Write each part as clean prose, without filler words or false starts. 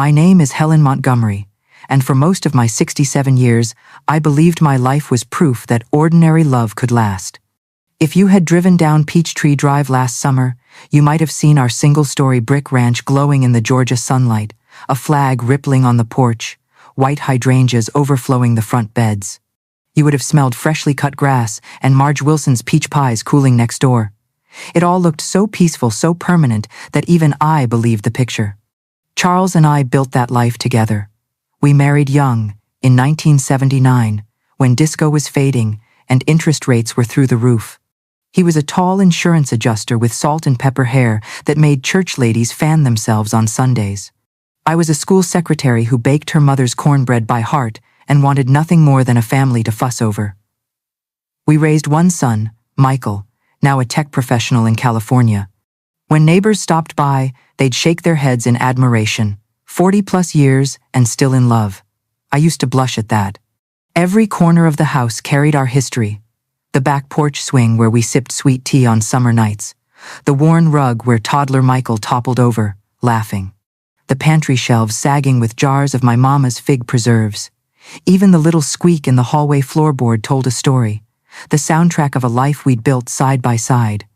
My name is Helen Montgomery, and for most of my 67 years, I believed my life was proof that ordinary love could last. If you had driven down Peachtree Drive last summer, you might have seen our single-story brick ranch glowing in the Georgia sunlight, a flag rippling on the porch, white hydrangeas overflowing the front beds. You would have smelled freshly cut grass and Marge Wilson's peach pies cooling next door. It all looked so peaceful, so permanent, that even I believed the picture. Charles and I built that life together. We married young, in 1979, when disco was fading and interest rates were through the roof. He was a tall insurance adjuster with salt and pepper hair that made church ladies fan themselves on Sundays. I was a school secretary who baked her mother's cornbread by heart and wanted nothing more than a family to fuss over. We raised one son, Michael, now a tech professional in California. When neighbors stopped by, they'd shake their heads in admiration. 40+ years and still in love. I used to blush at that. Every corner of the house carried our history. The back porch swing where we sipped sweet tea on summer nights. The worn rug where toddler Michael toppled over, laughing. The pantry shelves sagging with jars of my mama's fig preserves. Even the little squeak in the hallway floorboard told a story, the soundtrack of a life we'd built side by side.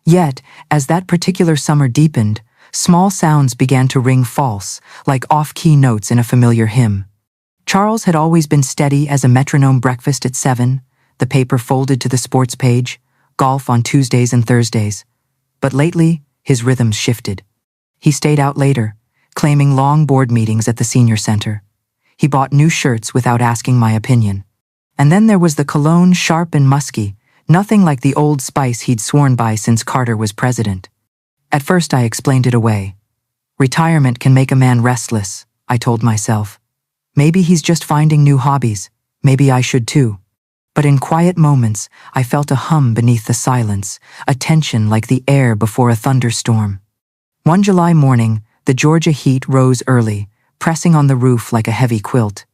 Yet, as that particular summer deepened, small sounds began to ring false, like off-key notes in a familiar hymn. Charles had always been steady as a metronome. Breakfast at 7, the paper folded to the sports page, golf on Tuesdays and Thursdays. But lately, his rhythms shifted. He stayed out later, claiming long board meetings at the senior center. He bought new shirts without asking my opinion. And then there was the cologne, sharp and musky, nothing like the Old Spice he'd sworn by since Carter was president. At first I explained it away. Retirement can make a man restless, I told myself. Maybe he's just finding new hobbies. Maybe I should too. But in quiet moments, I felt a hum beneath the silence, a tension like the air before a thunderstorm. One July morning, the Georgia heat rose early, pressing on the roof like a heavy quilt.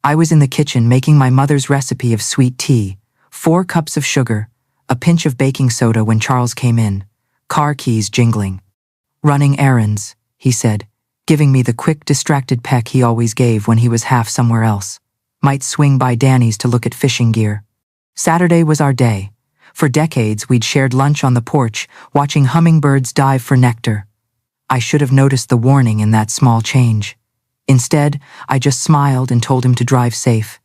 I was in the kitchen making my mother's recipe of sweet tea, 4 cups of sugar, a pinch of baking soda when Charles came in, car keys jingling. "Running errands," he said, giving me the quick, distracted peck he always gave when he was half somewhere else. Might swing by Danny's to look at fishing gear. Saturday was our day. For decades, we'd shared lunch on the porch, watching hummingbirds dive for nectar. I should have noticed the warning in that small change. Instead, I just smiled and told him to drive safe.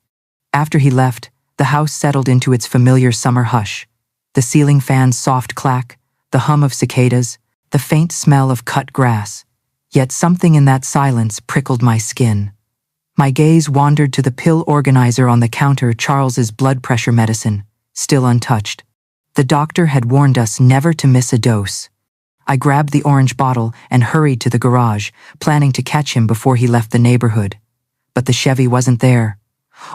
After he left, the house settled into its familiar summer hush. The ceiling fan's soft clack, the hum of cicadas, the faint smell of cut grass. Yet something in that silence prickled my skin. My gaze wandered to the pill organizer on the counter, Charles's blood pressure medicine, still untouched. The doctor had warned us never to miss a dose. I grabbed the orange bottle and hurried to the garage, planning to catch him before he left the neighborhood. But the Chevy wasn't there.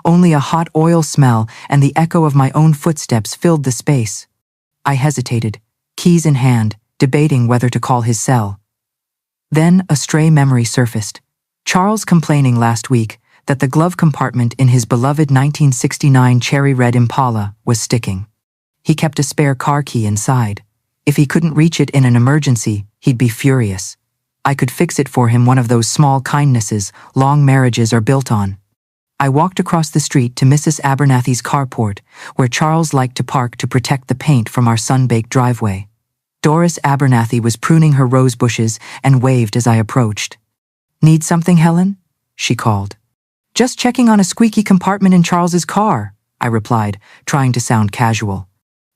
Only a hot oil smell and the echo of my own footsteps filled the space. I hesitated, keys in hand, debating whether to call his cell. Then a stray memory surfaced. Charles complaining last week that the glove compartment in his beloved 1969 cherry red Impala was sticking. He kept a spare car key inside. If he couldn't reach it in an emergency, he'd be furious. I could fix it for him, one of those small kindnesses long marriages are built on. I walked across the street to Mrs. Abernathy's carport, where Charles liked to park to protect the paint from our sun-baked driveway. Doris Abernathy was pruning her rose bushes and waved as I approached. "Need something, Helen?" she called. "Just checking on a squeaky compartment in Charles's car," I replied, trying to sound casual.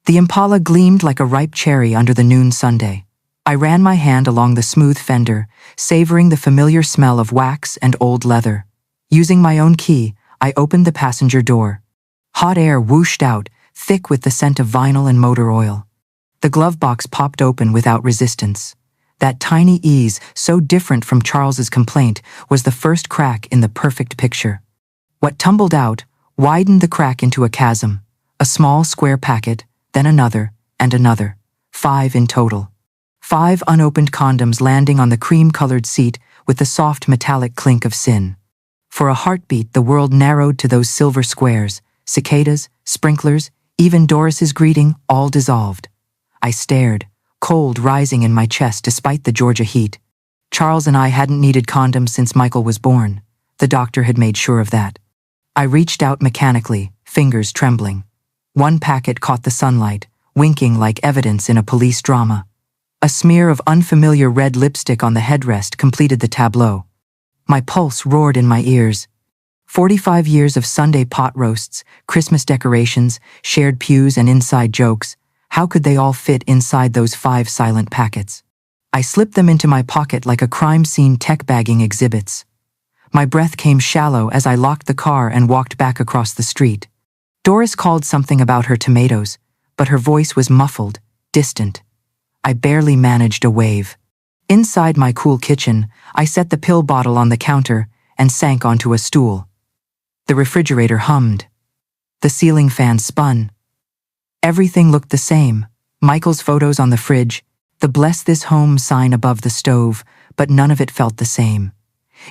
The Impala gleamed like a ripe cherry under the noon sunday. I ran my hand along the smooth fender, savoring the familiar smell of wax and old leather. Using my own key, I opened the passenger door. Hot air whooshed out, thick with the scent of vinyl and motor oil. The glove box popped open without resistance. That tiny ease, so different from Charles's complaint, was the first crack in the perfect picture. What tumbled out widened the crack into a chasm. A small square packet, then another, and another. 5 in total. 5 unopened condoms landing on the cream-colored seat with the soft metallic clink of sin. For a heartbeat, the world narrowed to those silver squares. Cicadas, sprinklers, even Doris's greeting, all dissolved. I stared, cold rising in my chest despite the Georgia heat. Charles and I hadn't needed condoms since Michael was born. The doctor had made sure of that. I reached out mechanically, fingers trembling. One packet caught the sunlight, winking like evidence in a police drama. A smear of unfamiliar red lipstick on the headrest completed the tableau. My pulse roared in my ears. 45 years of Sunday pot roasts, Christmas decorations, shared pews and inside jokes. How could they all fit inside those 5 silent packets? I slipped them into my pocket like a crime scene tech bagging exhibits. My breath came shallow as I locked the car and walked back across the street. Doris called something about her tomatoes, but her voice was muffled, distant. I barely managed a wave. Inside my cool kitchen, I set the pill bottle on the counter and sank onto a stool. The refrigerator hummed. The ceiling fan spun. Everything looked the same. Michael's photos on the fridge, the "Bless This Home" sign above the stove, but none of it felt the same.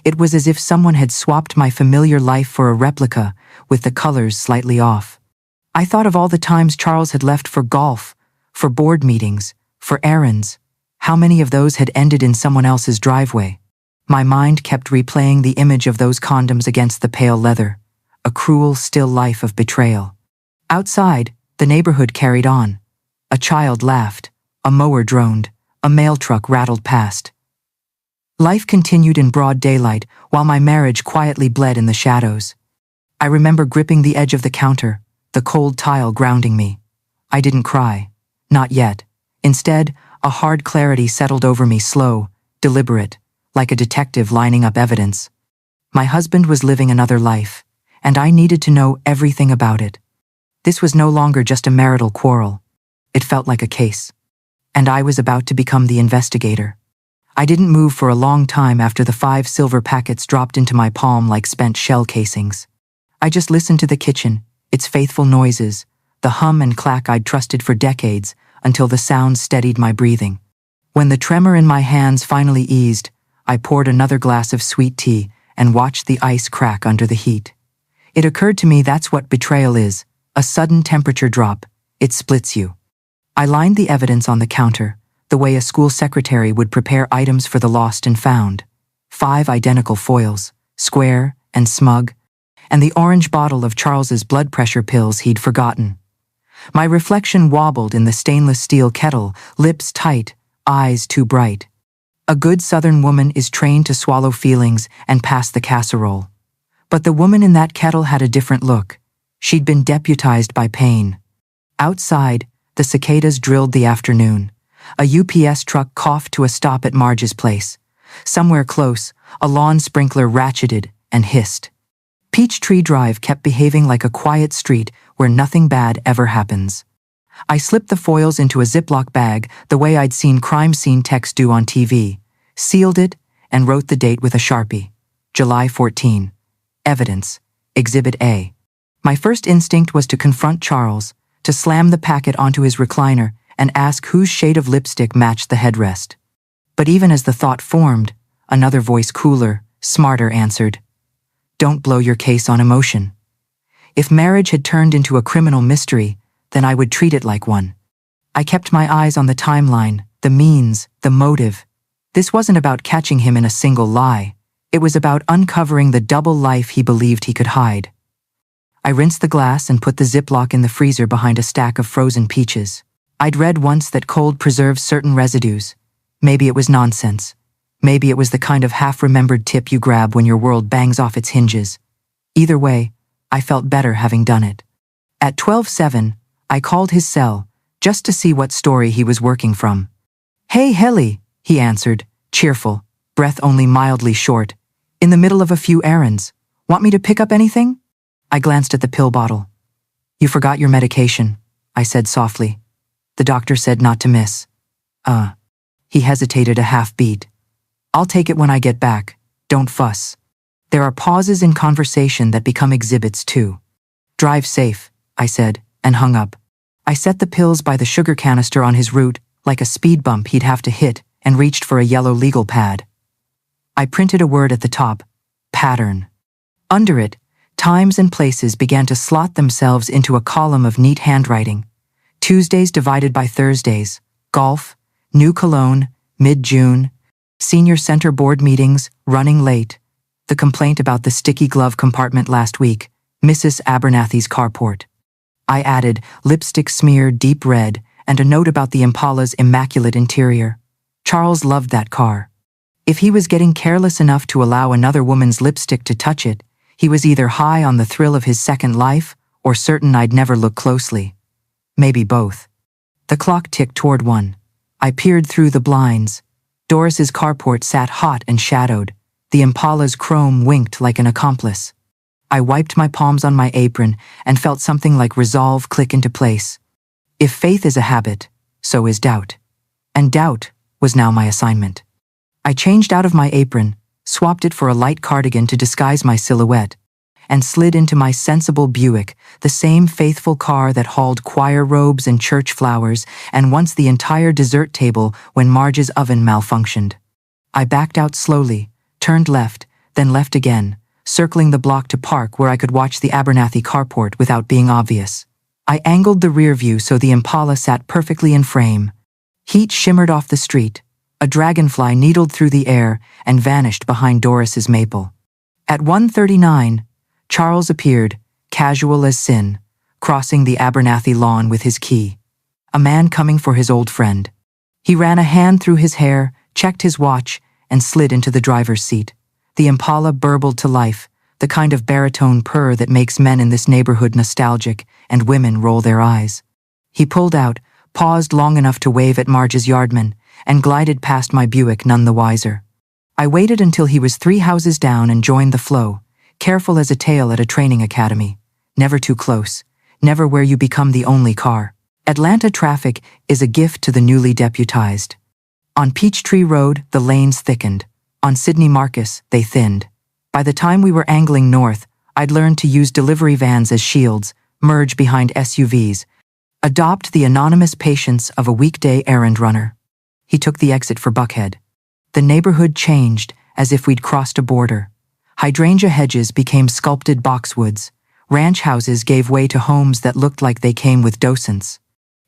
It was as if someone had swapped my familiar life for a replica, with the colors slightly off. I thought of all the times Charles had left for golf, for board meetings, for errands. How many of those had ended in someone else's driveway? My mind kept replaying the image of those condoms against the pale leather, a cruel, still life of betrayal. Outside, the neighborhood carried on. A child laughed, a mower droned, a mail truck rattled past. Life continued in broad daylight while my marriage quietly bled in the shadows. I remember gripping the edge of the counter, the cold tile grounding me. I didn't cry. Not yet. Instead, a hard clarity settled over me, slow, deliberate, like a detective lining up evidence. My husband was living another life, and I needed to know everything about it. This was no longer just a marital quarrel. It felt like a case. And I was about to become the investigator. I didn't move for a long time after the 5 silver packets dropped into my palm like spent shell casings. I just listened to the kitchen, its faithful noises, the hum and clack I'd trusted for decades, until the sounds steadied my breathing. When the tremor in my hands finally eased, I poured another glass of sweet tea and watched the ice crack under the heat. It occurred to me that's what betrayal is, a sudden temperature drop. It splits you. I lined the evidence on the counter, the way a school secretary would prepare items for the lost and found. 5 identical foils, square and smug, and the orange bottle of Charles's blood pressure pills he'd forgotten. My reflection wobbled in the stainless steel kettle, lips tight, eyes too bright. A good Southern woman is trained to swallow feelings and pass the casserole. But the woman in that kettle had a different look. She'd been deputized by pain. Outside, the cicadas drilled the afternoon. A UPS truck coughed to a stop at Marge's place. Somewhere close, a lawn sprinkler ratcheted and hissed. Peachtree Drive kept behaving like a quiet street where nothing bad ever happens. I slipped the foils into a Ziploc bag the way I'd seen crime scene techs do on TV, sealed it, and wrote the date with a Sharpie. July 14. Evidence. Exhibit A. My first instinct was to confront Charles, to slam the packet onto his recliner and ask whose shade of lipstick matched the headrest. But even as the thought formed, another voice, cooler, smarter, answered, "Don't blow your case on emotion." If marriage had turned into a criminal mystery, then I would treat it like one. I kept my eyes on the timeline, the means, the motive. This wasn't about catching him in a single lie. It was about uncovering the double life he believed he could hide. I rinsed the glass and put the Ziploc in the freezer behind a stack of frozen peaches. I'd read once that cold preserves certain residues. Maybe it was nonsense. Maybe it was the kind of half-remembered tip you grab when your world bangs off its hinges. Either way, I felt better having done it. At 12:07, I called his cell, just to see what story he was working from. "Hey, Helly," he answered, cheerful, breath only mildly short. "In the middle of a few errands. Want me to pick up anything?" I glanced at the pill bottle. "You forgot your medication," I said softly. "The doctor said not to miss." He hesitated a half beat. "I'll take it when I get back. Don't fuss." There are pauses in conversation that become exhibits too. "Drive safe," I said, and hung up. I set the pills by the sugar canister on his route, like a speed bump he'd have to hit, and reached for a yellow legal pad. I printed a word at the top, pattern. Under it, times and places began to slot themselves into a column of neat handwriting. Tuesdays divided by Thursdays, golf, new cologne, mid-June, Senior center board meetings, running late. The complaint about the sticky glove compartment last week, Mrs. Abernathy's carport. I added lipstick smear deep red and a note about the Impala's immaculate interior. Charles loved that car. If he was getting careless enough to allow another woman's lipstick to touch it, he was either high on the thrill of his second life or certain I'd never look closely. Maybe both. The clock ticked toward 1. I peered through the blinds. Doris's carport sat hot and shadowed. The Impala's chrome winked like an accomplice. I wiped my palms on my apron and felt something like resolve click into place. If faith is a habit, so is doubt. And doubt was now my assignment. I changed out of my apron, swapped it for a light cardigan to disguise my silhouette, and slid into my sensible Buick, the same faithful car that hauled choir robes and church flowers and once the entire dessert table when Marge's oven malfunctioned. I backed out slowly, turned left, then left again, circling the block to park where I could watch the Abernathy carport without being obvious. I angled the rear view so the Impala sat perfectly in frame. Heat shimmered off the street. A dragonfly needled through the air and vanished behind Doris's maple. At 1:39, Charles appeared, casual as sin, crossing the Abernathy lawn with his key. A man coming for his old friend. He ran a hand through his hair, checked his watch, and slid into the driver's seat. The Impala burbled to life, the kind of baritone purr that makes men in this neighborhood nostalgic and women roll their eyes. He pulled out, paused long enough to wave at Marge's yardman, and glided past my Buick none the wiser. I waited until he was 3 houses down and joined the flow, careful as a tail at a training academy. Never too close, never where you become the only car. Atlanta traffic is a gift to the newly deputized. On Peachtree Road, the lanes thickened. On Sidney Marcus, they thinned. By the time we were angling north, I'd learned to use delivery vans as shields, merge behind SUVs, adopt the anonymous patience of a weekday errand runner. He took the exit for Buckhead. The neighborhood changed as if we'd crossed a border. Hydrangea hedges became sculpted boxwoods. Ranch houses gave way to homes that looked like they came with docents.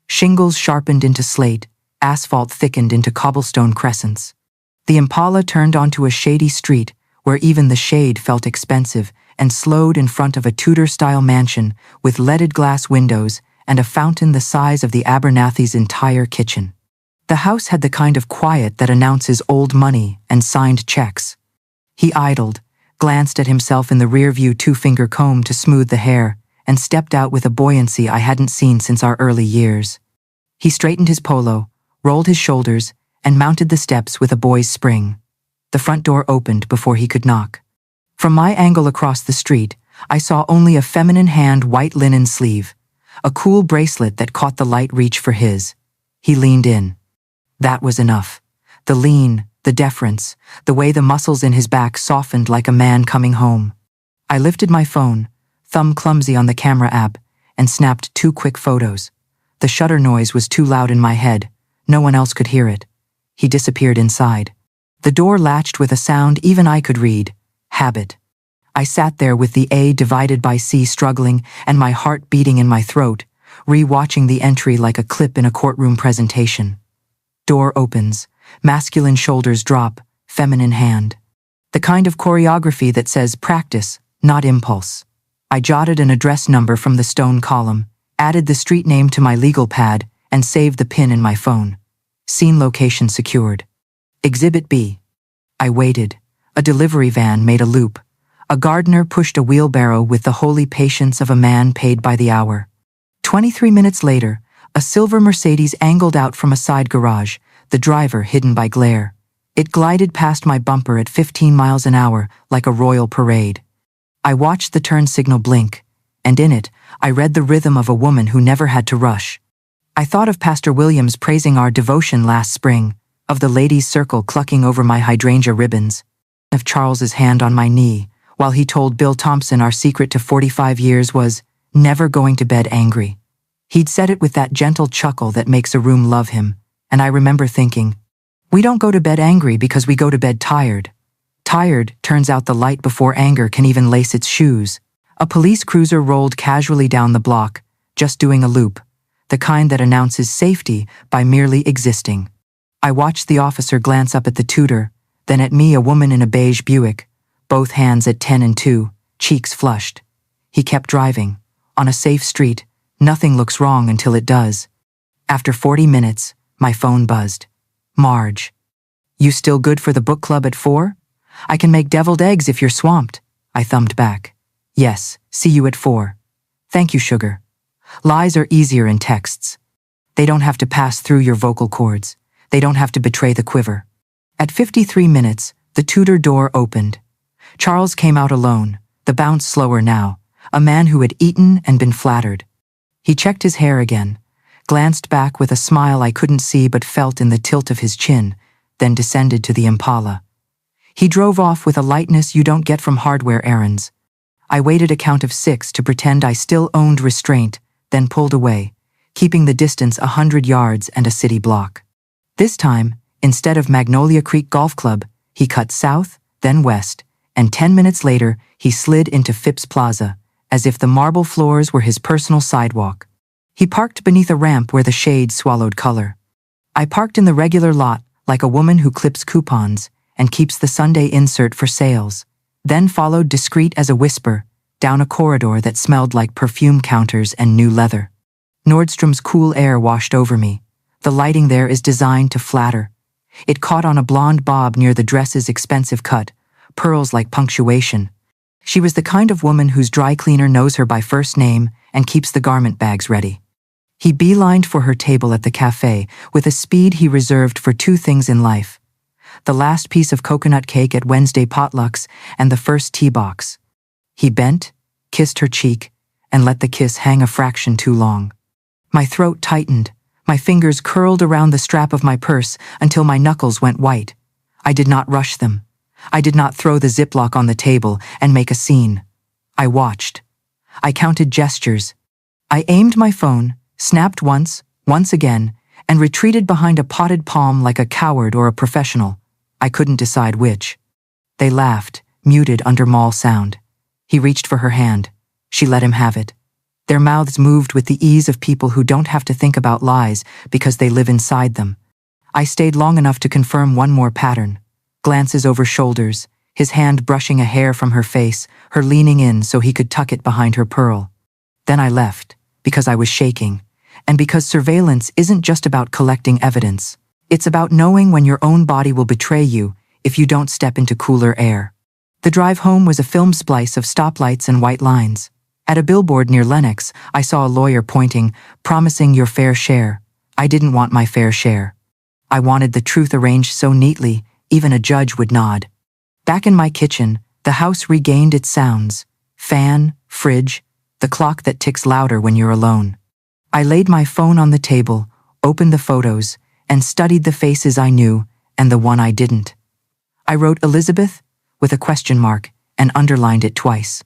Shingles sharpened into slate, asphalt thickened into cobblestone crescents. The Impala turned onto a shady street where even the shade felt expensive and slowed in front of a Tudor-style mansion with leaded glass windows and a fountain the size of the Abernathy's entire kitchen. The house had the kind of quiet that announces old money and signed checks. He idled, glanced at himself in the rear-view 2-finger comb to smooth the hair, and stepped out with a buoyancy I hadn't seen since our early years. He straightened his polo, rolled his shoulders, and mounted the steps with a boy's spring. The front door opened before he could knock. From my angle across the street, I saw only a feminine hand white linen sleeve, a cool bracelet that caught the light reach for his. He leaned in. That was enough. The lean, the deference, the way the muscles in his back softened like a man coming home. I lifted my phone, thumb clumsy on the camera app, and snapped 2 quick photos. The shutter noise was too loud in my head. No one else could hear it. He disappeared inside. The door latched with a sound even I could read. Habit. I sat there with the A divided by C struggling and my heart beating in my throat, re-watching the entry like a clip in a courtroom presentation. Door opens, masculine shoulders drop, feminine hand. The kind of choreography that says practice, not impulse. I jotted an address number from the stone column, added the street name to my legal pad, and saved the pin in my phone. Scene location secured. Exhibit B. I waited. A delivery van made a loop. A gardener pushed a wheelbarrow with the holy patience of a man paid by the hour. 23 minutes later, a silver Mercedes angled out from a side garage, the driver hidden by glare. It glided past my bumper at 15 miles an hour like a royal parade. I watched the turn signal blink, and in it, I read the rhythm of a woman who never had to rush. I thought of Pastor Williams praising our devotion last spring, of the ladies' circle clucking over my hydrangea ribbons, of Charles's hand on my knee, while he told Bill Thompson our secret to 45 years was never going to bed angry. He'd said it with that gentle chuckle that makes a room love him, and I remember thinking, we don't go to bed angry because we go to bed tired. Tired turns out the light before anger can even lace its shoes. A police cruiser rolled casually down the block, just doing a loop, the kind that announces safety by merely existing. I watched the officer glance up at the Tudor, Then at me, a woman in a beige Buick, both hands at 10 and 2, cheeks flushed. He kept driving. On a safe street, nothing looks wrong until it does. After 40 minutes, my phone buzzed. Marge. You still good for the book club at 4? I can make deviled eggs if you're swamped. I thumbed back. Yes, see you at 4. Thank you, sugar. Lies are easier in texts. They don't have to pass through your vocal cords. They don't have to betray the quiver. At 53 minutes, the Tudor door opened. Charles came out alone, the bounce slower now, a man who had eaten and been flattered. He checked his hair again, glanced back with a smile I couldn't see but felt in the tilt of his chin, then descended to the Impala. He drove off with a lightness you don't get from hardware errands. I waited a count of 6 to pretend I still owned restraint, then pulled away, keeping the distance 100 yards and a city block. This time, instead of Magnolia Creek Golf Club, he cut south, then west, and 10 minutes later, he slid into Phipps Plaza, as if the marble floors were his personal sidewalk. He parked beneath a ramp where the shade swallowed color. I parked in the regular lot, like a woman who clips coupons and keeps the Sunday insert for sales, then followed discreet as a whisper, down a corridor that smelled like perfume counters and new leather. Nordstrom's cool air washed over me. The lighting there is designed to flatter. It caught on a blonde bob near the dress's expensive cut, pearls like punctuation. She was the kind of woman whose dry cleaner knows her by first name and keeps the garment bags ready. He beelined for her table at the cafe with a speed he reserved for 2 things in life: the last piece of coconut cake at Wednesday potlucks and the first tea box. He bent, kissed her cheek, and let the kiss hang a fraction too long. My throat tightened. My fingers curled around the strap of my purse until my knuckles went white. I did not rush them. I did not throw the Ziploc on the table and make a scene. I watched. I counted gestures. I aimed my phone, snapped once again, and retreated behind a potted palm like a coward or a professional. I couldn't decide which. They laughed, muted under mall sound. He reached for her hand. She let him have it. Their mouths moved with the ease of people who don't have to think about lies because they live inside them. I stayed long enough to confirm one more pattern. Glances over shoulders, his hand brushing a hair from her face, her leaning in so he could tuck it behind her pearl. Then I left, because I was shaking, and because surveillance isn't just about collecting evidence. It's about knowing when your own body will betray you if you don't step into cooler air. The drive home was a film splice of stoplights and white lines. At a billboard near Lenox, I saw a lawyer pointing, promising your fair share. I didn't want my fair share. I wanted the truth arranged so neatly, even a judge would nod. Back in my kitchen, the house regained its sounds. Fan, fridge, the clock that ticks louder when you're alone. I laid my phone on the table, opened the photos, and studied the faces I knew and the one I didn't. I wrote Elizabeth with a question mark and underlined it twice.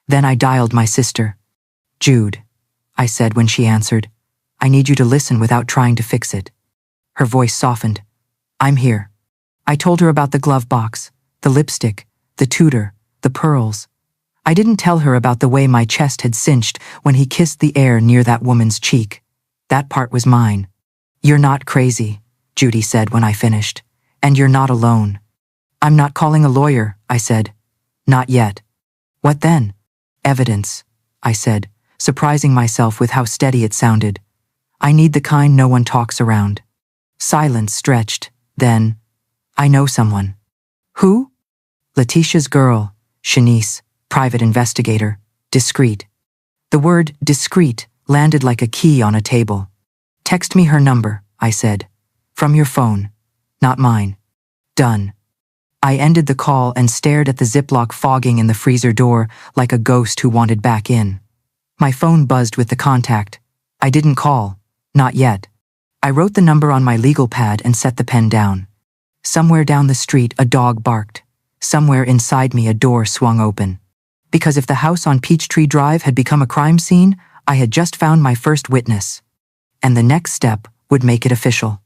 Then I dialed my sister. Jude, I said when she answered. I need you to listen without trying to fix it. Her voice softened. I'm here. I told her about the glove box, the lipstick, the Tudor, the pearls. I didn't tell her about the way my chest had cinched when he kissed the air near that woman's cheek. That part was mine. You're not crazy, Judy said when I finished. And you're not alone. I'm not calling a lawyer, I said. Not yet. What then? Evidence, I said, surprising myself with how steady it sounded. I need the kind no one talks around. Silence stretched, then, I know someone. Who? Letitia's girl, Shanice, private investigator, discreet. The word discreet landed like a key on a table. Text me her number, I said. From your phone, not mine. Done. I ended the call and stared at the Ziploc fogging in the freezer door like a ghost who wanted back in. My phone buzzed with the contact. I didn't call. Not yet. I wrote the number on my legal pad and set the pen down. Somewhere down the street, a dog barked. Somewhere inside me, a door swung open. Because if the house on Peachtree Drive had become a crime scene, I had just found my first witness. And the next step would make it official.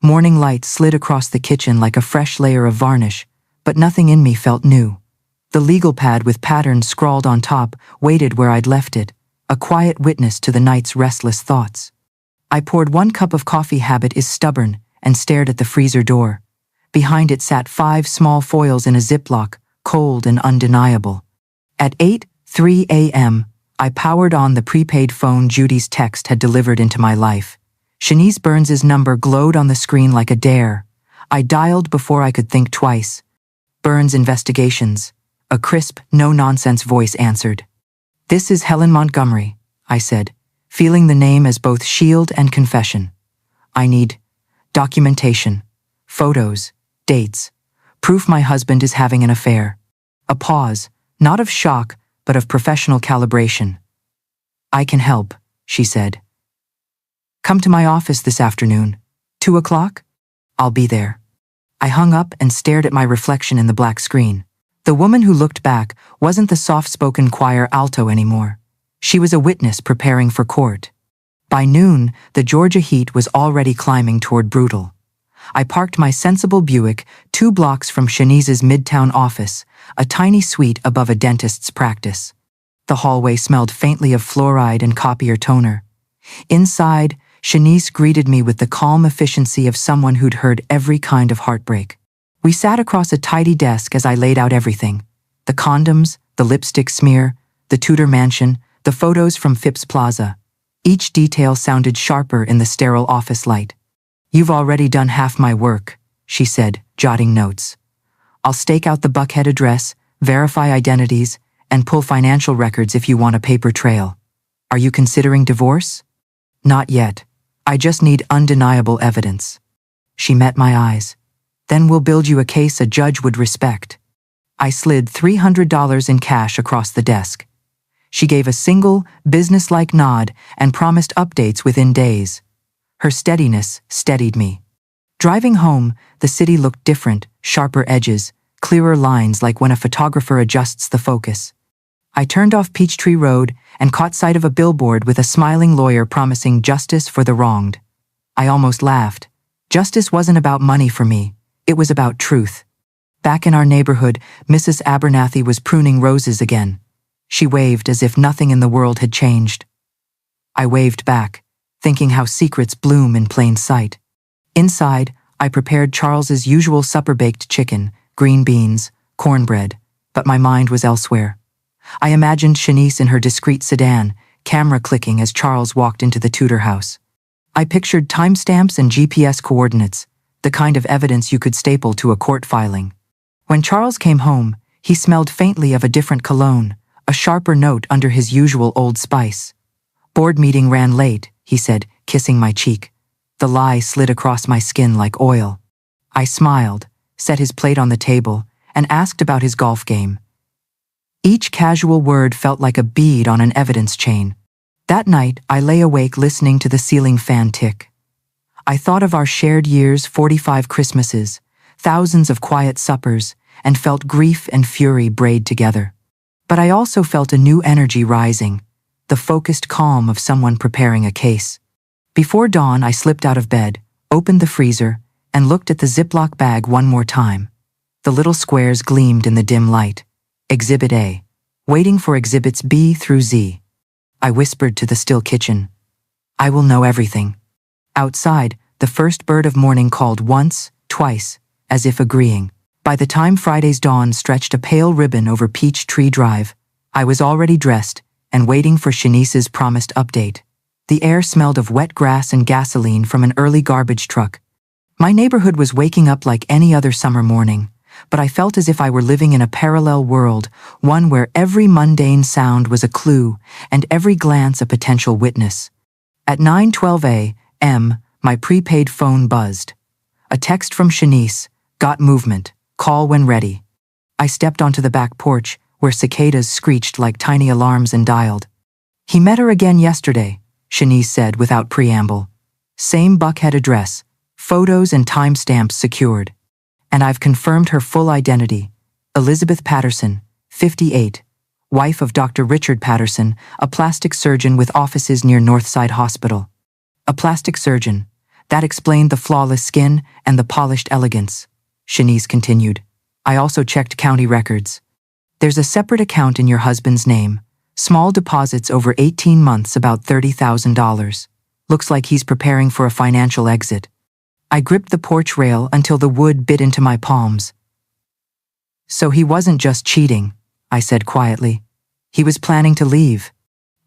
Morning light slid across the kitchen like a fresh layer of varnish, but nothing in me felt new. The legal pad with patterns scrawled on top waited where I'd left it, a quiet witness to the night's restless thoughts. I poured 1 cup of coffee. Habit is stubborn, and stared at the freezer door. Behind it sat 5 small foils in a Ziploc, cold and undeniable. At 8:03 a.m., I powered on the prepaid phone Judy's text had delivered into my life. Shanice Burns's number glowed on the screen like a dare. I dialed before I could think twice. Burns Investigations. A crisp, no-nonsense voice answered. "This is Helen Montgomery," I said, feeling the name as both shield and confession. "I need documentation, photos, dates, proof my husband is having an affair." A pause, not of shock, but of professional calibration. "I can help," she said. "Come to my office this afternoon. 2 o'clock? I'll be there." I hung up and stared at my reflection in the black screen. The woman who looked back wasn't the soft-spoken choir alto anymore. She was a witness preparing for court. By noon, the Georgia heat was already climbing toward brutal. I parked my sensible Buick 2 blocks from Shanice's midtown office, a tiny suite above a dentist's practice. The hallway smelled faintly of fluoride and copier toner. Inside, Shanice greeted me with the calm efficiency of someone who'd heard every kind of heartbreak. We sat across a tidy desk as I laid out everything. The condoms, the lipstick smear, the Tudor mansion, the photos from Phipps Plaza. Each detail sounded sharper in the sterile office light. "You've already done half my work," she said, jotting notes. "I'll stake out the Buckhead address, verify identities, and pull financial records if you want a paper trail. Are you considering divorce?" "Not yet. I just need undeniable evidence." She met my eyes. "Then we'll build you a case a judge would respect." I slid $300 in cash across the desk. She gave a single, businesslike nod and promised updates within days. Her steadiness steadied me. Driving home, the city looked different, sharper edges, clearer lines like when a photographer adjusts the focus. I turned off Peachtree Road and caught sight of a billboard with a smiling lawyer promising justice for the wronged. I almost laughed. Justice wasn't about money for me. It was about truth. Back in our neighborhood, Mrs. Abernathy was pruning roses again. She waved as if nothing in the world had changed. I waved back, thinking how secrets bloom in plain sight. Inside, I prepared Charles's usual supper-baked chicken, green beans, cornbread, but my mind was elsewhere. I imagined Shanice in her discreet sedan, camera clicking as Charles walked into the Tudor house. I pictured timestamps and GPS coordinates, the kind of evidence you could staple to a court filing. When Charles came home, he smelled faintly of a different cologne, a sharper note under his usual Old Spice. "Board meeting ran late," he said, kissing my cheek. The lie slid across my skin like oil. I smiled, set his plate on the table, and asked about his golf game. Each casual word felt like a bead on an evidence chain. That night, I lay awake listening to the ceiling fan tick. I thought of our shared years, 45 Christmases, thousands of quiet suppers, and felt grief and fury braid together. But I also felt a new energy rising, the focused calm of someone preparing a case. Before dawn, I slipped out of bed, opened the freezer, and looked at the Ziploc bag one more time. The little squares gleamed in the dim light. Exhibit A, waiting for Exhibits B through Z. I whispered to the still kitchen. "I will know everything." Outside, the first bird of morning called once, twice, as if agreeing. By the time Friday's dawn stretched a pale ribbon over Peachtree Drive, I was already dressed and waiting for Shanice's promised update. The air smelled of wet grass and gasoline from an early garbage truck. My neighborhood was waking up like any other summer morning, but I felt as if I were living in a parallel world, one where every mundane sound was a clue and every glance a potential witness. At 9:12 a.m., my prepaid phone buzzed. A text from Shanice, "Got movement, call when ready." I stepped onto the back porch, where cicadas screeched like tiny alarms and dialed. "He met her again yesterday," Shanice said without preamble. "Same Buckhead address, photos and timestamps secured. And I've confirmed her full identity. Elizabeth Patterson, 58, wife of Dr. Richard Patterson, a plastic surgeon with offices near Northside Hospital." A plastic surgeon. That explained the flawless skin and the polished elegance, Shanice continued. "I also checked county records. There's a separate account in your husband's name. Small deposits over 18 months, about $30,000. Looks like he's preparing for a financial exit." I gripped the porch rail until the wood bit into my palms. So he wasn't just cheating, I said quietly. He was planning to leave.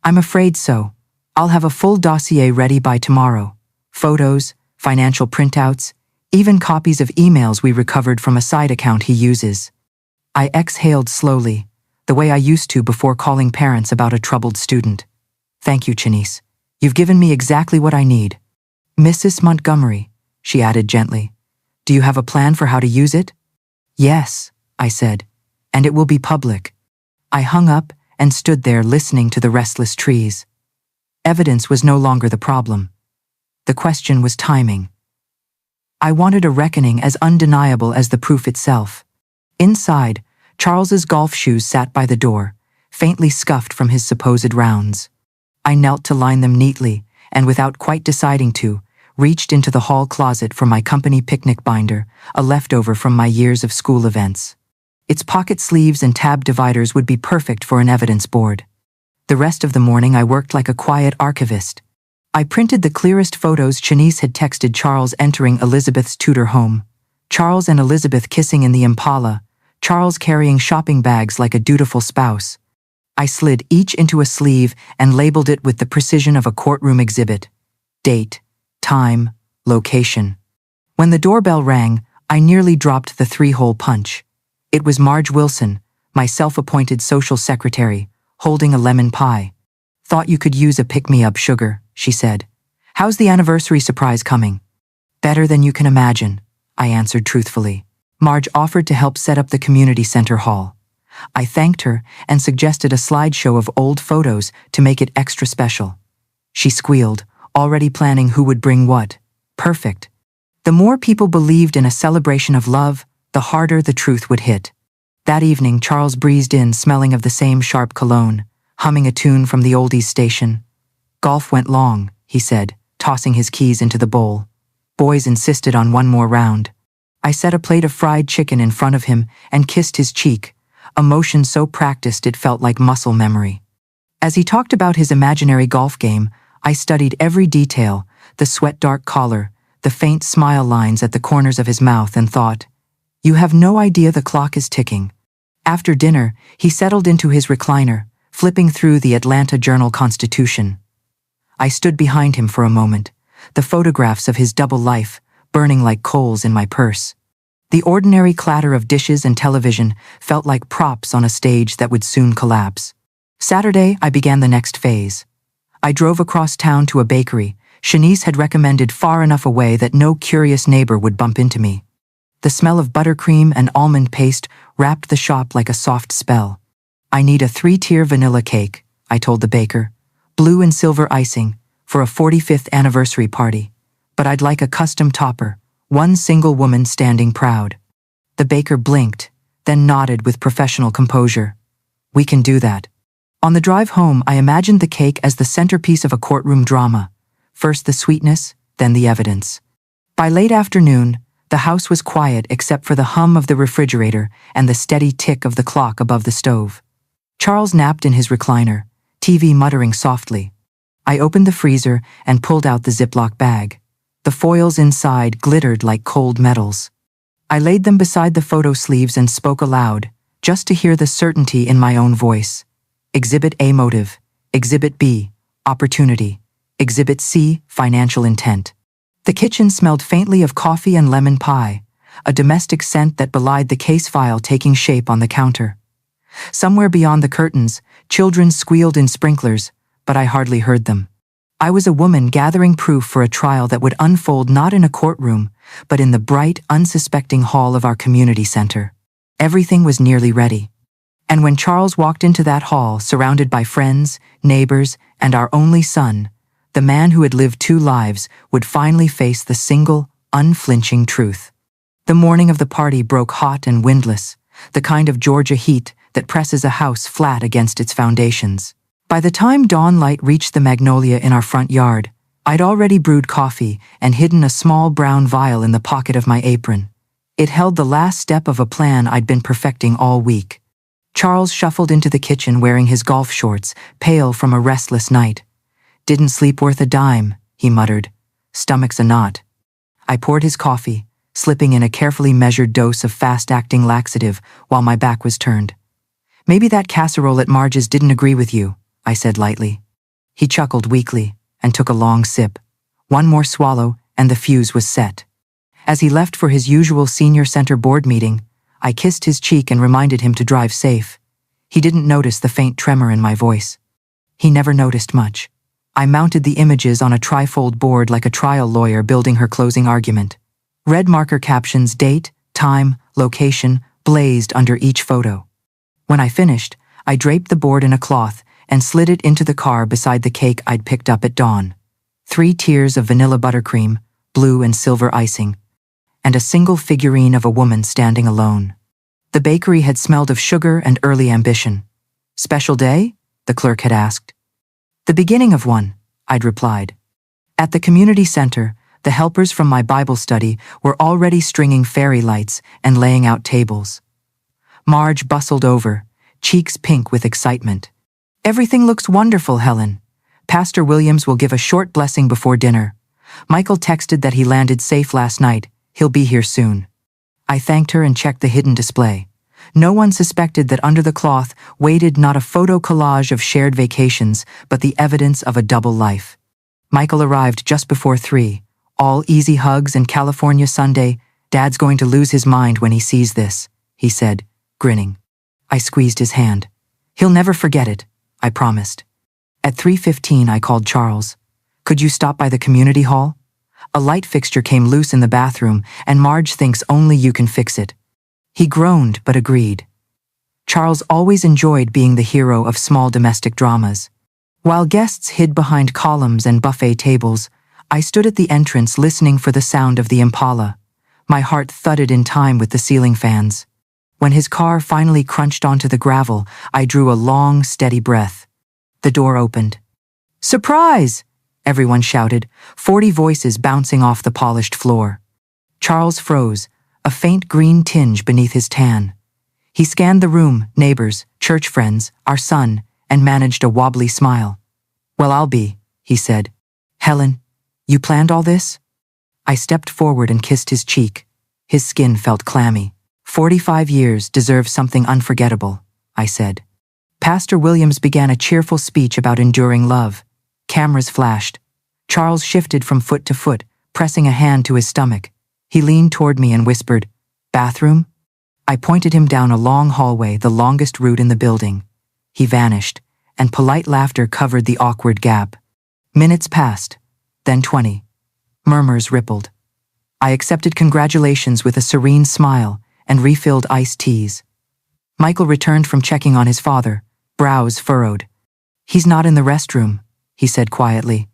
I'm afraid so. I'll have a full dossier ready by tomorrow. Photos, financial printouts, even copies of emails we recovered from a side account he uses. I exhaled slowly, the way I used to before calling parents about a troubled student. Thank you, Chanice. You've given me exactly what I need. Mrs. Montgomery, she added gently, do you have a plan for how to use it? Yes, I said, and it will be public. I hung up and stood there listening to the restless trees. Evidence was no longer the problem. The question was timing. I wanted a reckoning as undeniable as the proof itself. Inside, Charles's golf shoes sat by the door, faintly scuffed from his supposed rounds. I knelt to line them neatly, and without quite deciding to, reached into the hall closet for my company picnic binder, a leftover from my years of school events. Its pocket sleeves and tab dividers would be perfect for an evidence board. The rest of the morning I worked like a quiet archivist. I printed the clearest photos Chanice had texted Charles entering Elizabeth's Tudor home. Charles and Elizabeth kissing in the Impala, Charles carrying shopping bags like a dutiful spouse. I slid each into a sleeve and labeled it with the precision of a courtroom exhibit. Date, time, location. When the doorbell rang, I nearly dropped the 3-hole punch. It was Marge Wilson, my self-appointed social secretary, holding a lemon pie. Thought you could use a pick-me-up, sugar, she said. How's the anniversary surprise coming? Better than you can imagine, I answered truthfully. Marge offered to help set up the community center hall. I thanked her and suggested a slideshow of old photos to make it extra special. She squealed, already planning who would bring what. Perfect. The more people believed in a celebration of love, the harder the truth would hit. That evening, Charles breezed in smelling of the same sharp cologne, humming a tune from the oldies station. Golf went long, he said, tossing his keys into the bowl. Boys insisted on one more round. I set a plate of fried chicken in front of him and kissed his cheek, a motion so practiced it felt like muscle memory. As he talked about his imaginary golf game, I studied every detail, the sweat-dark collar, the faint smile lines at the corners of his mouth, and thought, you have no idea the clock is ticking. After dinner, he settled into his recliner, flipping through the Atlanta Journal-Constitution. I stood behind him for a moment, the photographs of his double life burning like coals in my purse. The ordinary clatter of dishes and television felt like props on a stage that would soon collapse. Saturday, I began the next phase. I drove across town to a bakery Chanice had recommended far enough away that no curious neighbor would bump into me. The smell of buttercream and almond paste wrapped the shop like a soft spell. I need a 3-tier vanilla cake, I told the baker, blue and silver icing, for a 45th anniversary party. But I'd like a custom topper, one single woman standing proud. The baker blinked, then nodded with professional composure. We can do that. On the drive home, I imagined the cake as the centerpiece of a courtroom drama. First the sweetness, then the evidence. By late afternoon, the house was quiet except for the hum of the refrigerator and the steady tick of the clock above the stove. Charles napped in his recliner, TV muttering softly. I opened the freezer and pulled out the Ziploc bag. The foils inside glittered like cold metals. I laid them beside the photo sleeves and spoke aloud, just to hear the certainty in my own voice. Exhibit A, motive. Exhibit B, opportunity. Exhibit C, financial intent. The kitchen smelled faintly of coffee and lemon pie, a domestic scent that belied the case file taking shape on the counter. Somewhere beyond the curtains, children squealed in sprinklers, but I hardly heard them. I was a woman gathering proof for a trial that would unfold not in a courtroom, but in the bright, unsuspecting hall of our community center. Everything was nearly ready. And when Charles walked into that hall, surrounded by friends, neighbors, and our only son, the man who had lived 2 lives would finally face the single, unflinching truth. The morning of the party broke hot and windless, the kind of Georgia heat that presses a house flat against its foundations. By the time dawn light reached the magnolia in our front yard, I'd already brewed coffee and hidden a small brown vial in the pocket of my apron. It held the last step of a plan I'd been perfecting all week. Charles shuffled into the kitchen wearing his golf shorts, pale from a restless night. Didn't sleep worth a dime, he muttered. Stomach's a knot. I poured his coffee, slipping in a carefully measured dose of fast-acting laxative while my back was turned. "Maybe that casserole at Marge's didn't agree with you," I said lightly. He chuckled weakly and took a long sip. One more swallow and the fuse was set. As he left for his usual senior center board meeting, I kissed his cheek and reminded him to drive safe. He didn't notice the faint tremor in my voice. He never noticed much. I mounted the images on a trifold board like a trial lawyer building her closing argument. Red marker captions, date, time, location, blazed under each photo. When I finished, I draped the board in a cloth and slid it into the car beside the cake I'd picked up at dawn. 3 tiers of vanilla buttercream, blue and silver icing, and a single figurine of a woman standing alone. The bakery had smelled of sugar and early ambition. "Special day?" the clerk had asked. "The beginning of one," I'd replied. At the community center, the helpers from my Bible study were already stringing fairy lights and laying out tables. Marge bustled over, cheeks pink with excitement. "Everything looks wonderful, Helen. Pastor Williams will give a short blessing before dinner. Michael texted that he landed safe last night. He'll be here soon." I thanked her and checked the hidden display. No one suspected that under the cloth waited not a photo collage of shared vacations, but the evidence of a double life. Michael arrived just before 3. "All easy hugs and California Sunday. Dad's going to lose his mind when he sees this," he said, grinning. I squeezed his hand. "He'll never forget it," I promised. At 3:15 I called Charles. "Could you stop by the community hall? A light fixture came loose in the bathroom and Marge thinks only you can fix it." He groaned but agreed. Charles always enjoyed being the hero of small domestic dramas. While guests hid behind columns and buffet tables, I stood at the entrance listening for the sound of the Impala. My heart thudded in time with the ceiling fans. When his car finally crunched onto the gravel, I drew a long, steady breath. The door opened. "Surprise!" everyone shouted, 40 voices bouncing off the polished floor. Charles froze, a faint green tinge beneath his tan. He scanned the room, neighbors, church friends, our son, and managed a wobbly smile. "Well, I'll be," he said. "Helen, you planned all this?" I stepped forward and kissed his cheek. His skin felt clammy. 45 years deserve something unforgettable, I said. Pastor Williams began a cheerful speech about enduring love. Cameras flashed. Charles shifted from foot to foot, pressing a hand to his stomach. He leaned toward me and whispered, "Bathroom?" I pointed him down a long hallway, the longest route in the building. He vanished, and polite laughter covered the awkward gap. Minutes passed, then 20. Murmurs rippled. I accepted congratulations with a serene smile and refilled iced teas. Michael returned from checking on his father, brows furrowed. "He's not in the restroom," he said quietly.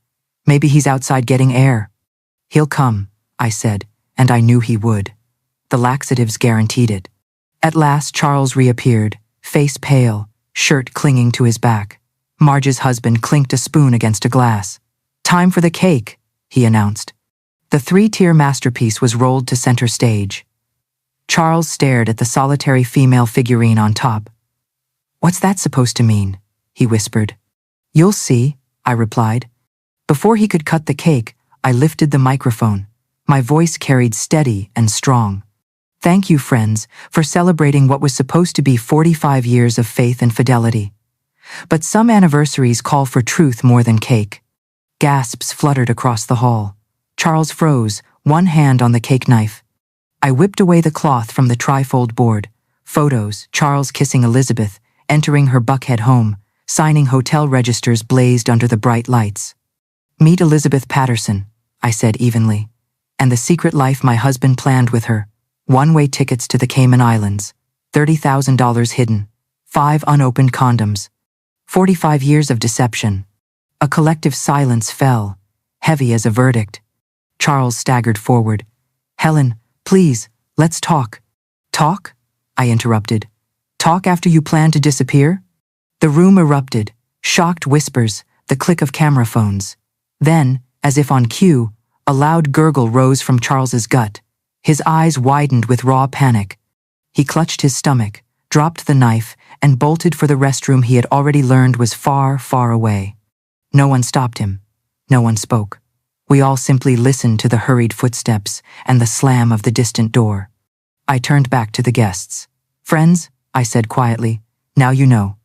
"Maybe he's outside getting air." "He'll come," I said, and I knew he would. The laxatives guaranteed it. At last Charles reappeared, face pale, shirt clinging to his back. Marge's husband clinked a spoon against a glass. "Time for the cake," he announced. The 3-tier masterpiece was rolled to center stage. Charles stared at the solitary female figurine on top. "What's that supposed to mean?" he whispered. "You'll see," I replied. Before he could cut the cake, I lifted the microphone. My voice carried steady and strong. "Thank you, friends, for celebrating what was supposed to be 45 years of faith and fidelity. But some anniversaries call for truth more than cake." Gasps fluttered across the hall. Charles froze, one hand on the cake knife. I whipped away the cloth from the trifold board. Photos, Charles kissing Elizabeth, entering her Buckhead home, signing hotel registers blazed under the bright lights. "Meet Elizabeth Patterson," I said evenly. "And the secret life my husband planned with her. One-way tickets to the Cayman Islands, $30,000 hidden, 5 unopened condoms, 45 years of deception." A collective silence fell, heavy as a verdict. Charles staggered forward. "Helen, please, let's talk." "Talk?" I interrupted. "Talk after you plan to disappear?" The room erupted, shocked whispers, the click of camera phones. Then, as if on cue, a loud gurgle rose from Charles's gut. His eyes widened with raw panic. He clutched his stomach, dropped the knife, and bolted for the restroom he had already learned was far, far away. No one stopped him. No one spoke. We all simply listened to the hurried footsteps and the slam of the distant door. I turned back to the guests. "Friends," I said quietly, "now you know.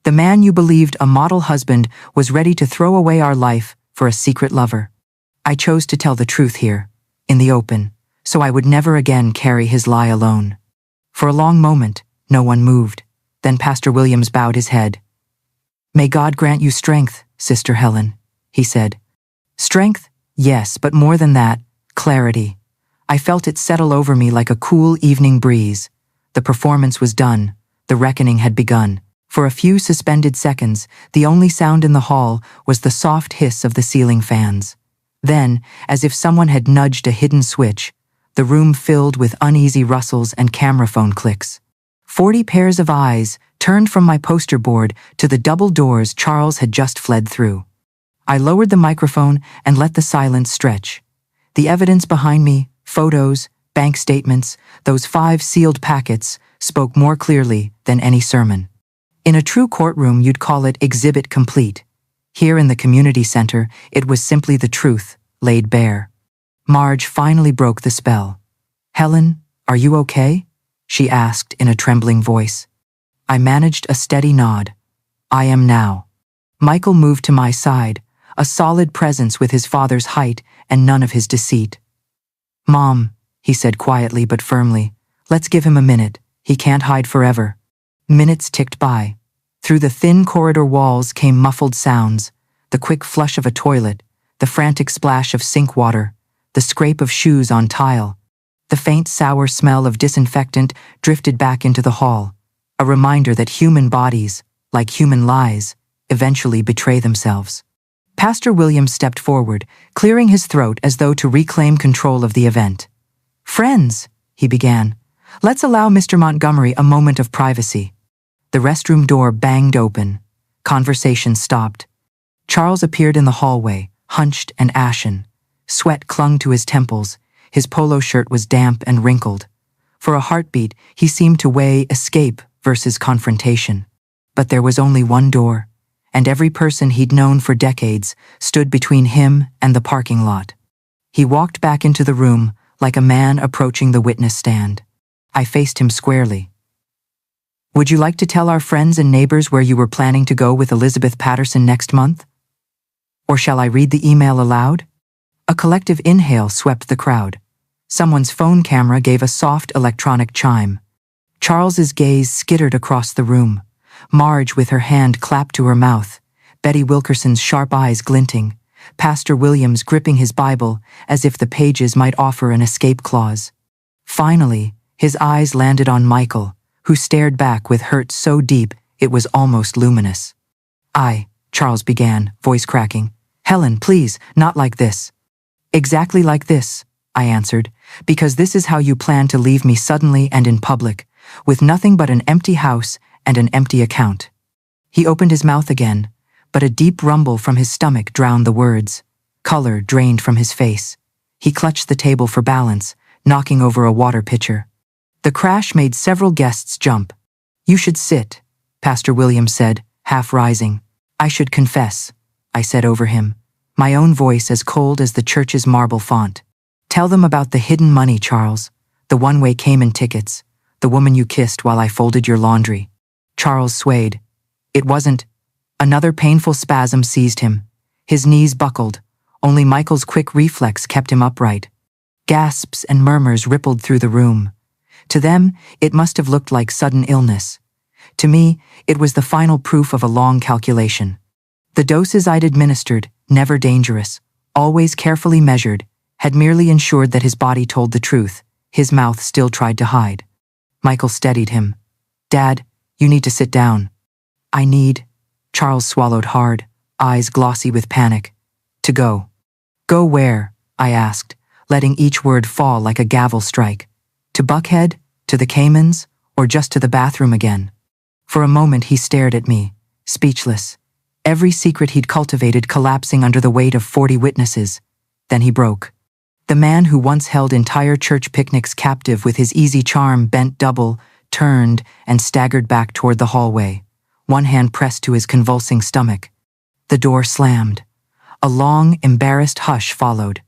The man you believed a model husband was ready to throw away our life for a secret lover. I chose to tell the truth here, in the open, so I would never again carry his lie alone." For a long moment, no one moved. Then Pastor Williams bowed his head. "May God grant you strength, Sister Helen," he said. Strength, yes, but more than that, clarity. I felt it settle over me like a cool evening breeze. The performance was done. The reckoning had begun. For a few suspended seconds, the only sound in the hall was the soft hiss of the ceiling fans. Then, as if someone had nudged a hidden switch, the room filled with uneasy rustles and camera phone clicks. 40 pairs of eyes turned from my poster board to the double doors Charles had just fled through. I lowered the microphone and let the silence stretch. The evidence behind me, photos, bank statements, those 5 sealed packets, spoke more clearly than any sermon. In a true courtroom, you'd call it exhibit complete. Here in the community center, it was simply the truth, laid bare. Marge finally broke the spell. "Helen, are you okay?" she asked in a trembling voice. I managed a steady nod. "I am now." Michael moved to my side, a solid presence with his father's height and none of his deceit. "Mom," he said quietly but firmly, "let's give him a minute. He can't hide forever." Minutes ticked by. Through the thin corridor walls came muffled sounds, the quick flush of a toilet, the frantic splash of sink water, the scrape of shoes on tile. The faint sour smell of disinfectant drifted back into the hall, a reminder that human bodies, like human lies, eventually betray themselves. Pastor Williams stepped forward, clearing his throat as though to reclaim control of the event. "Friends," he began, "let's allow Mr. Montgomery a moment of privacy." The restroom door banged open. Conversation stopped. Charles appeared in the hallway, hunched and ashen. Sweat clung to his temples. His polo shirt was damp and wrinkled. For a heartbeat, he seemed to weigh escape versus confrontation. But there was only one door, and every person he'd known for decades stood between him and the parking lot. He walked back into the room like a man approaching the witness stand. I faced him squarely. "Would you like to tell our friends and neighbors where you were planning to go with Elizabeth Patterson next month? Or shall I read the email aloud?" A collective inhale swept the crowd. Someone's phone camera gave a soft electronic chime. Charles's gaze skittered across the room. Marge with her hand clapped to her mouth, Betty Wilkerson's sharp eyes glinting, Pastor Williams gripping his Bible as if the pages might offer an escape clause. Finally, his eyes landed on Michael, who stared back with hurt so deep it was almost luminous. Charles began, voice cracking. "Helen, please, not like this." "Exactly like this," I answered, "because this is how you plan to leave me suddenly and in public, with nothing but an empty house and an empty account." He opened his mouth again, but a deep rumble from his stomach drowned the words. Color drained from his face. He clutched the table for balance, knocking over a water pitcher. The crash made several guests jump. "You should sit," Pastor Williams said, half rising. "I should confess," I said over him, my own voice as cold as the church's marble font. "Tell them about the hidden money, Charles, the one-way Cayman tickets, the woman you kissed while I folded your laundry." Charles swayed. "It wasn't." Another painful spasm seized him. His knees buckled. Only Michael's quick reflex kept him upright. Gasps and murmurs rippled through the room. To them, it must have looked like sudden illness. To me, it was the final proof of a long calculation. The doses I'd administered, never dangerous, always carefully measured, had merely ensured that his body told the truth. His mouth still tried to hide. Michael steadied him. "Dad, you need to sit down." "I need," Charles swallowed hard, eyes glossy with panic, "to go." "Go where?" I asked, letting each word fall like a gavel strike. To Buckhead? To the Caymans? Or just to the bathroom again? For a moment he stared at me, speechless, every secret he'd cultivated collapsing under the weight of 40 witnesses. Then he broke. The man who once held entire church picnics captive with his easy charm bent double, turned, and staggered back toward the hallway, one hand pressed to his convulsing stomach. The door slammed. A long, embarrassed hush followed.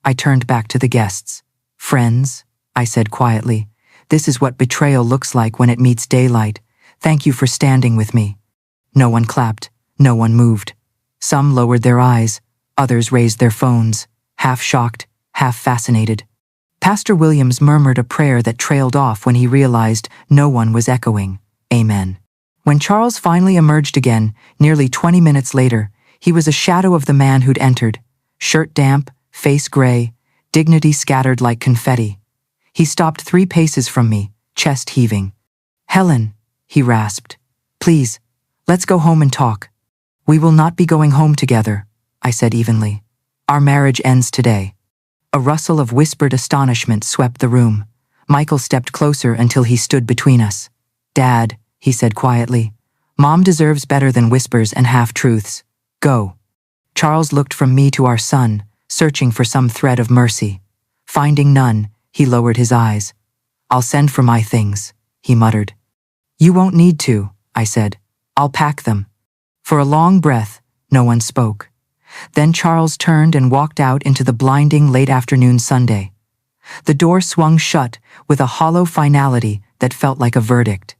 I turned back to the guests. "Friends," I said quietly, "this is what betrayal looks like when it meets daylight. Thank you for standing with me." No one clapped. No one moved. Some lowered their eyes. Others raised their phones, half shocked, half fascinated. Pastor Williams murmured a prayer that trailed off when he realized no one was echoing, "Amen." When Charles finally emerged again, nearly 20 minutes later, he was a shadow of the man who'd entered. Shirt damp, face gray, dignity scattered like confetti. He stopped 3 paces from me, chest heaving. "Helen," he rasped, "please, let's go home and talk." "We will not be going home together," I said evenly. "Our marriage ends today." A rustle of whispered astonishment swept the room. Michael stepped closer until he stood between us. "Dad," he said quietly, "Mom deserves better than whispers and half-truths. Go." Charles looked from me to our son, searching for some thread of mercy. Finding none, he lowered his eyes. "I'll send for my things," he muttered. "You won't need to," I said. "I'll pack them." For a long breath, no one spoke. Then Charles turned and walked out into the blinding late-afternoon Sunday. The door swung shut with a hollow finality that felt like a verdict.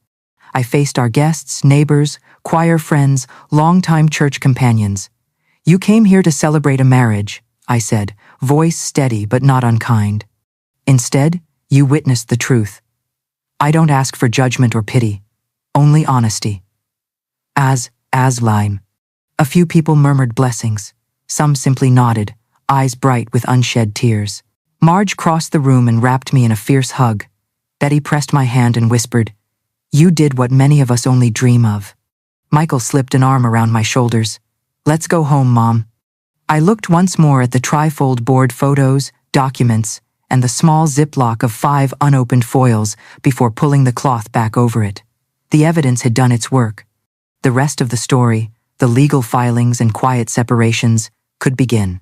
I faced our guests, neighbors, choir friends, longtime church companions. "You came here to celebrate a marriage," I said, voice steady but not unkind. "Instead, you witnessed the truth. I don't ask for judgment or pity, only honesty." Lime. A few people murmured blessings. Some simply nodded, eyes bright with unshed tears. Marge crossed the room and wrapped me in a fierce hug. Betty pressed my hand and whispered, "You did what many of us only dream of." Michael slipped an arm around my shoulders. "Let's go home, Mom." I looked once more at the trifold board photos, documents, and the small ziplock of 5 unopened foils before pulling the cloth back over it. The evidence had done its work. The rest of the story, the legal filings and quiet separations, could begin.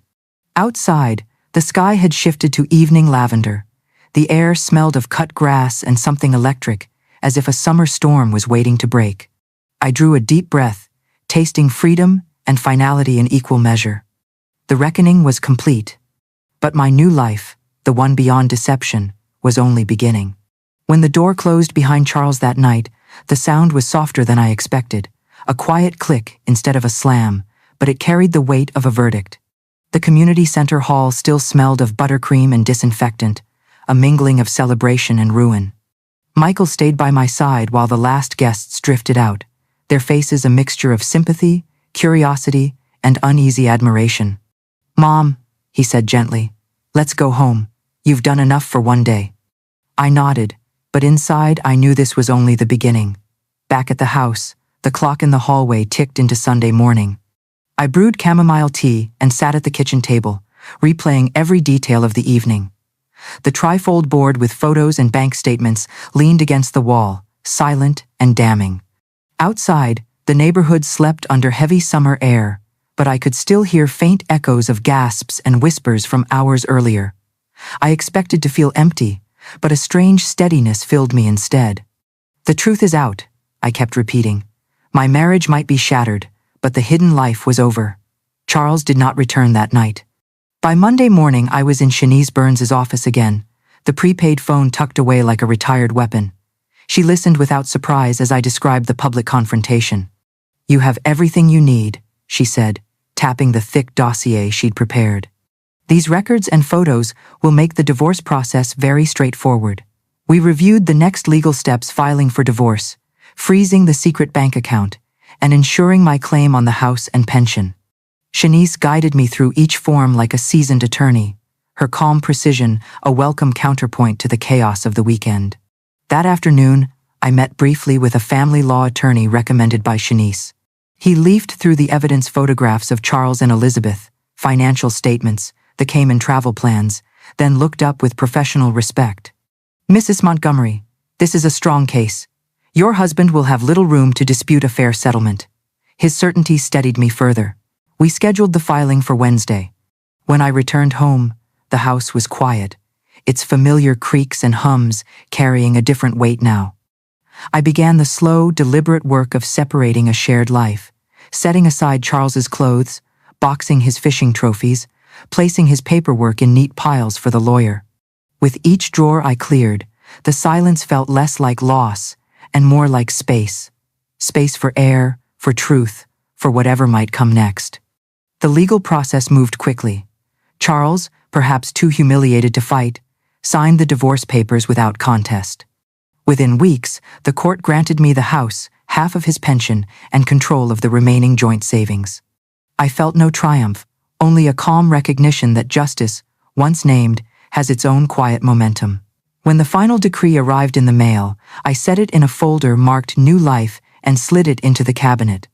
Outside, the sky had shifted to evening lavender. The air smelled of cut grass and something electric, as if a summer storm was waiting to break. I drew a deep breath, tasting freedom and finality in equal measure. The reckoning was complete. But my new life, the one beyond deception, was only beginning. When the door closed behind Charles that night, the sound was softer than I expected, a quiet click instead of a slam, but it carried the weight of a verdict. The community center hall still smelled of buttercream and disinfectant, a mingling of celebration and ruin. Michael stayed by my side while the last guests drifted out, their faces a mixture of sympathy, curiosity, and uneasy admiration. "Mom," he said gently, "let's go home. You've done enough for one day." I nodded, but inside I knew this was only the beginning. Back at the house, the clock in the hallway ticked into Sunday morning. I brewed chamomile tea and sat at the kitchen table, replaying every detail of the evening. The trifold board with photos and bank statements leaned against the wall, silent and damning. Outside, the neighborhood slept under heavy summer air, but I could still hear faint echoes of gasps and whispers from hours earlier. I expected to feel empty, but a strange steadiness filled me instead. "The truth is out," I kept repeating. My marriage might be shattered, but the hidden life was over. Charles did not return that night. By Monday morning, I was in Shanice Burns's office again, the prepaid phone tucked away like a retired weapon. She listened without surprise as I described the public confrontation. "You have everything you need," she said, tapping the thick dossier she'd prepared. "These records and photos will make the divorce process very straightforward." We reviewed the next legal steps: filing for divorce, freezing the secret bank account, and ensuring my claim on the house and pension. Shanice guided me through each form like a seasoned attorney, her calm precision a welcome counterpoint to the chaos of the weekend. That afternoon, I met briefly with a family law attorney recommended by Shanice. He leafed through the evidence: photographs of Charles and Elizabeth, financial statements, the Cayman travel plans, then looked up with professional respect. "Mrs. Montgomery, this is a strong case. Your husband will have little room to dispute a fair settlement." His certainty steadied me further. We scheduled the filing for Wednesday. When I returned home, the house was quiet, its familiar creaks and hums carrying a different weight now. I began the slow, deliberate work of separating a shared life, setting aside Charles's clothes, boxing his fishing trophies, placing his paperwork in neat piles for the lawyer. With each drawer I cleared, the silence felt less like loss and more like space. Space for air, for truth, for whatever might come next. The legal process moved quickly. Charles, perhaps too humiliated to fight, signed the divorce papers without contest. Within weeks, the court granted me the house, half of his pension, and control of the remaining joint savings. I felt no triumph, only a calm recognition that justice, once named, has its own quiet momentum. When the final decree arrived in the mail, I set it in a folder marked New Life and slid it into the cabinet.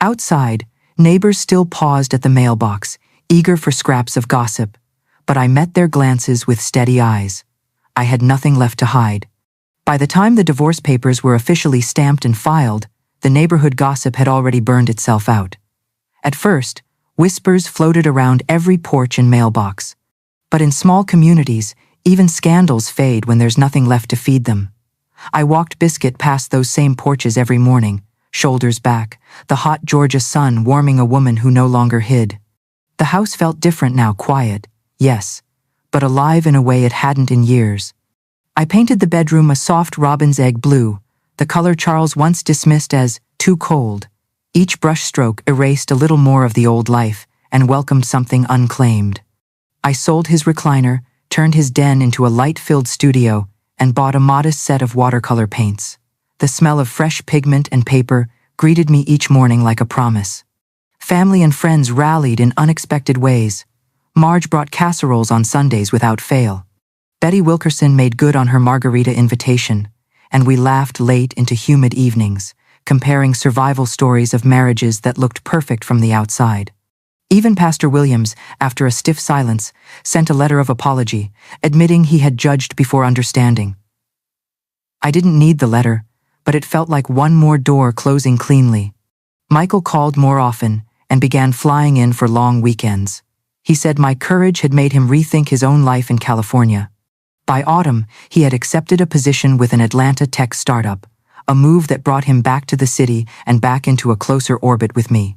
Outside, neighbors still paused at the mailbox, eager for scraps of gossip, but I met their glances with steady eyes. I had nothing left to hide. By the time the divorce papers were officially stamped and filed, the neighborhood gossip had already burned itself out. At first, whispers floated around every porch and mailbox. But in small communities, even scandals fade when there's nothing left to feed them. I walked Biscuit past those same porches every morning, shoulders back, the hot Georgia sun warming a woman who no longer hid. The house felt different now, quiet, yes, but alive in a way it hadn't in years. I painted the bedroom a soft robin's egg blue, the color Charles once dismissed as too cold. Each brushstroke erased a little more of the old life and welcomed something unclaimed. I sold his recliner, turned his den into a light-filled studio, and bought a modest set of watercolor paints. The smell of fresh pigment and paper greeted me each morning like a promise. Family and friends rallied in unexpected ways. Marge brought casseroles on Sundays without fail. Betty Wilkerson made good on her margarita invitation, and we laughed late into humid evenings, comparing survival stories of marriages that looked perfect from the outside. Even Pastor Williams, after a stiff silence, sent a letter of apology, admitting he had judged before understanding. I didn't need the letter, but it felt like one more door closing cleanly. Michael called more often and began flying in for long weekends. He said my courage had made him rethink his own life in California. By autumn, he had accepted a position with an Atlanta tech startup, a move that brought him back to the city and back into a closer orbit with me.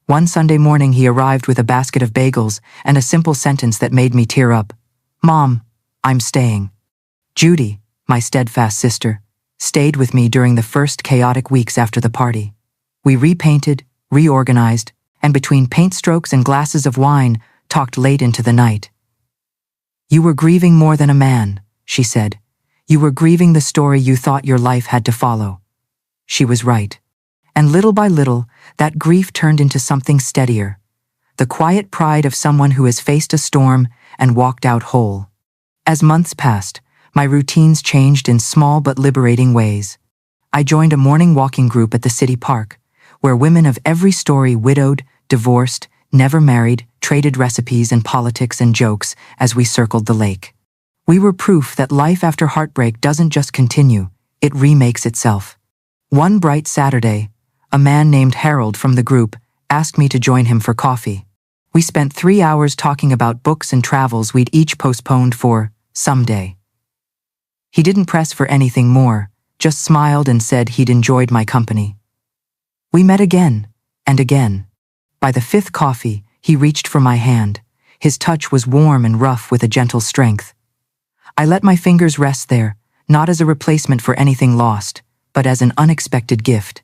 One Sunday morning he arrived with a basket of bagels and a simple sentence that made me tear up. "Mom, I'm staying." Judy, my steadfast sister, stayed with me during the first chaotic weeks after the party. We repainted, reorganized, and between paint strokes and glasses of wine, talked late into the night. "You were grieving more than a man," she said. "You were grieving the story you thought your life had to follow." She was right. And little by little, that grief turned into something steadier. The quiet pride of someone who has faced a storm and walked out whole. As months passed, my routines changed in small but liberating ways. I joined a morning walking group at the city park, where women of every story, widowed, divorced, never married, traded recipes and politics and jokes as we circled the lake. We were proof that life after heartbreak doesn't just continue, it remakes itself. One bright Saturday, a man named Harold from the group asked me to join him for coffee. We spent 3 hours talking about books and travels we'd each postponed for someday. He didn't press for anything more, just smiled and said he'd enjoyed my company. We met again, and again. By the 5th coffee, he reached for my hand. His touch was warm and rough with a gentle strength. I let my fingers rest there, not as a replacement for anything lost, but as an unexpected gift.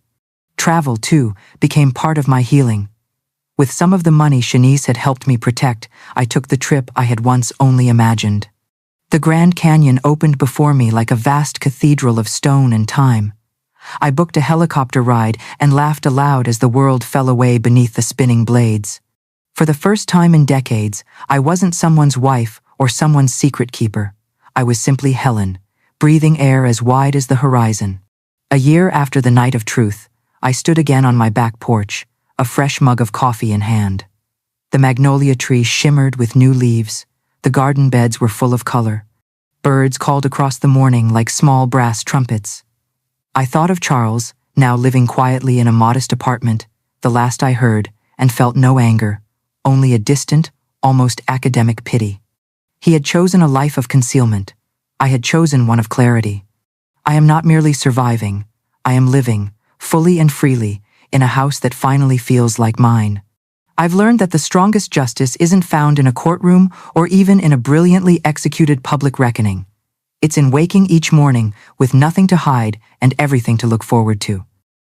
Travel, too, became part of my healing. With some of the money Shanice had helped me protect, I took the trip I had once only imagined. The Grand Canyon opened before me like a vast cathedral of stone and time. I booked a helicopter ride and laughed aloud as the world fell away beneath the spinning blades. For the first time in decades, I wasn't someone's wife or someone's secret keeper. I was simply Helen, breathing air as wide as the horizon. A year after the night of truth, I stood again on my back porch, a fresh mug of coffee in hand. The magnolia tree shimmered with new leaves. The garden beds were full of color. Birds called across the morning like small brass trumpets. I thought of Charles, now living quietly in a modest apartment, the last I heard, and felt no anger, only a distant, almost academic pity. He had chosen a life of concealment. I had chosen one of clarity. I am not merely surviving. I am living, fully and freely, in a house that finally feels like mine. I've learned that the strongest justice isn't found in a courtroom or even in a brilliantly executed public reckoning. It's in waking each morning with nothing to hide and everything to look forward to.